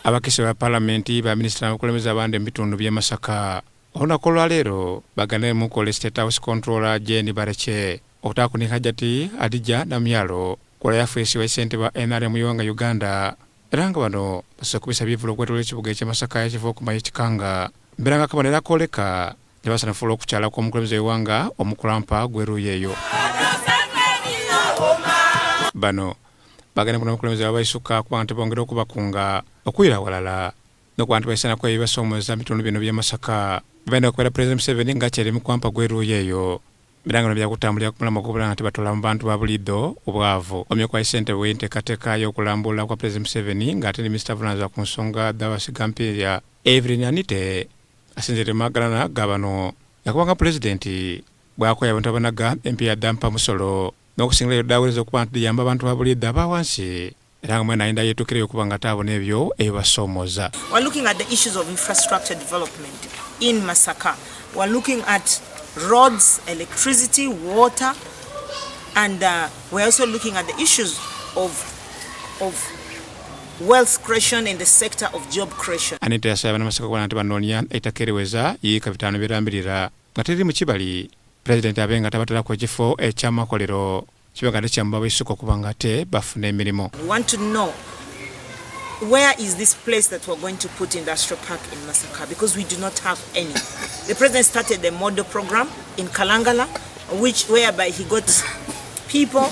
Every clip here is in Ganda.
abakise ba palamenti ba minisita abakulembeze abandi mubitundu bya Masaka olunaku olwaleero bagananainemuku State House Controller Jane Bareche okutakunika jati Adija Namyalo kola yafeesi wa ssente ba NRM Uganda Uganda era nga bano basokubisa bivulo kwetula ekibuga ekya Masaka ekifo okumayo ekikanga mbera nga kabonera koleka nebasanafuula okukyala kw'omukulembeze w'eggwanga omukulampa gweruyeeyo bano bagenda kuna mukulembeze wabaisuka kuba nti bongera okubakunga okwira walala nokuba nti baisana kwe basomooza bitundu bino bya Masaka benda okubeera Pulezidenti Museveni ng'akyali mukwampa gweruyeeyo biranga bya kutambulira kumulamu okubula nti batola mu bantu ba bulido obwavu omyokwa ssente bw'enteekateeka y'okulambula kwa Pulezidenti Museveni ng'ate ne minisita avunaanyizibwa ku nsonga d'abasigampirya Evelyn Anite asinzire magalana gabano yakubanga Pulezidenti bwakoya abantu abanaga MP Dampa Musolo n'okusingirayo ddawuliza okuba nti liyamba abantu ba bulido abawansi era nga mwena ayinda yeetuukireyo okuba nga taabona ebyo ebibasomooza. We're looking at the issues of infrastructure development in Masaka. We're looking at roads, electricity, water, and we're also looking at the issues of wealth creation in the sector of job creation. Anita yasaba Masaka kuba nti banoonya etakereweza yiika bitaano birambirira nga teri mu kibali Pulezidenti abenga tabatalako ekifo ekyamakolero kibenga tekyamba baisuka okuba nga te bafuna emirimu. We want to know where is this place that we're going to put industrial park in Masaka, because we do not have any. The President started the model program in Kalangala, whereby he got people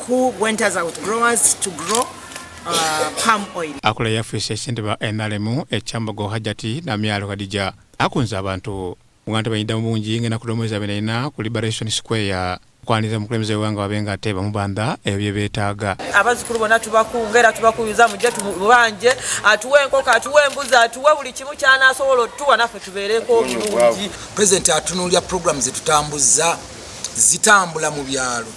who went as outgrowers to grow palm oil. Akola yafeesi ssente ba NRM ekyambago hajati na myalo kadija akunza abantu mugante bayinda mu bungi ngena kudomweza benayina ku Liberation Square kwaniza mukulembeze w'eggwanga wabenga ateba mubanda ebyo beetaaga. Abazukulu bonna tubakungera tubakuyuza mujje tubanje atuwe enkoko atuwe embuzi atuwe buli kimu kyanasobola otuwa naffe tubeereko bulungi. President atunulya programs zetutambuza zitambula mu byalo.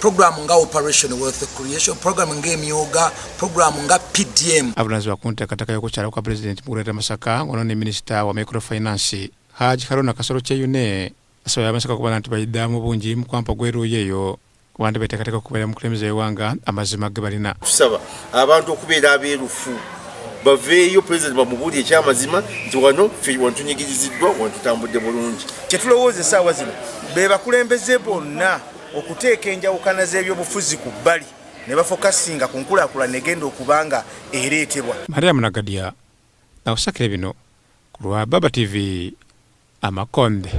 Program nga Operation Wealth Creation, program nga emyoga, program nga PDM. Avunaanyizibwa ku nteekateeka y'okukyala kwa Pulezidenti mu kuleeta Masaka ngono ne minisita wa microfinance Haji Haruna Kasolo Kyeyune asaba Masaka kuba nti bayidda mu bungi mukwampa gweruyeeyo kuba nti beteekateeka okubeera mukulembeze w'eggwanga amazima ge balina. Tusaba abantu okubeera abeerufu baveeyo Pulezidenti bamubuulire ekyamazima nti wano ffe wantunyigiriziddwa wantutambudde bulungi. Kyetulowooza essaawa zino be bakulembeze bonna okuteeka enjawukana z'ebyobufuzi ku bbali ne bafokasinga ku nkulaakulana egenda okubanga ereetebwa. Mariam Nagadia nawusakira bino ku lwa Baba TV Amakonde.